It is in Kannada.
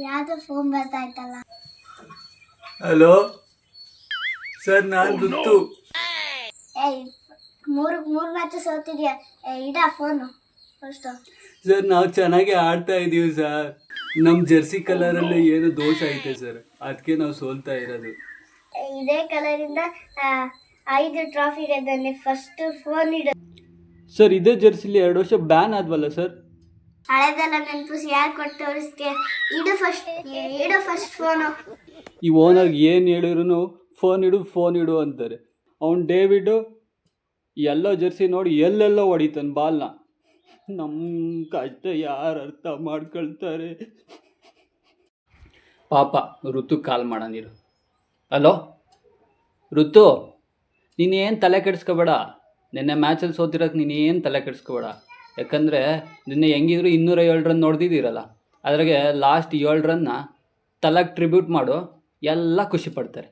ಯಾವ್ದೋ ಫೋನ್ ಬರ್ತಾ ಇತ್ತಲ್ಲ. ಹಲೋ ಸರ್, ನಾನು ಋತು. ಏಯ್, ಮೂರು ಮ್ಯಾಚ್ ಸೋತಿದ್ಯಾ. ಇಡ ಫೋನು ಫಸ್ಟು. ಸರ್, ನಾವು ಚೆನ್ನಾಗಿ ಆಡ್ತಾ ಇದೀವಿ ಸರ್. ನಮ್ಮ ಜರ್ಸಿ ಕಲರಲ್ಲಿ ಏನೋ ದೋಷ ಐತೆ ಸರ್, ಅದಕ್ಕೆ ನಾವು ಸೋಲ್ತಾ ಇರೋದು. ಇದೇ ಕಲರಿಂದ 5 ಟ್ರಾಫಿ ಗೆದ್ದಾನೆ. ಫಸ್ಟ್ ಫೋನ್ ಇಡು. ಸರ್, ಇದೇ ಜರ್ಸಿಲಿ 2 ವರ್ಷ ಬ್ಯಾನ್ ಆದ್ವಲ್ಲ ಸರ್. ಹಳೆದೆಲ್ಲ ನೆನಪಿಸಿ ಯಾರು ಕೊಟ್ಟು ತೋರಿಸ್ತೀಯ? ಇಡು ಫಸ್ಟ್ ಫೋನು. ಈ ಓನರ್ಗೆ ಏನು ಹೇಳಿದ್ರು ಫೋನ್ ಇಡು ಅಂತಾರೆ. ಅವ್ನು ಡೇವಿಡು ಎಲ್ಲೋ ಜರ್ಸಿ ನೋಡಿ ಎಲ್ಲೆಲ್ಲೋ ಹೊಡಿತಾನೆ ಬಾಲ್ನ. ನಮ್ಮ ಕಷ್ಟ ಯಾರು ಅರ್ಥ ಮಾಡ್ಕೊಳ್ತಾರೆ? ಪಾಪ ಋತು ಕಾಲ್ ಮಾಡೋಣಿರು. ಹಲೋ ಋತು, ನೀನೇನು ತಲೆ ಕೆಡಿಸ್ಕೋಬೇಡ. ನಿನ್ನೆ ಮ್ಯಾಚಲ್ಲಿ ಸೋತಿರೋಕ್ಕೆ ನೀನೇನು ತಲೆ ಕೆಡಿಸ್ಕೋಬೇಡ. ಯಾಕಂದರೆ ನಿನ್ನೆ ಹೆಂಗಿದ್ರು 207 ರನ್ ನೋಡ್ದಿದ್ದೀರಲ್ಲ, ಅದ್ರಾಗೆ ಲಾಸ್ಟ್ 7 ರನ್ನ ತಲೆಗೆ ಟ್ರಿಬ್ಯೂಟ್ ಮಾಡು, ಎಲ್ಲ ಖುಷಿ ಪಡ್ತಾರೆ.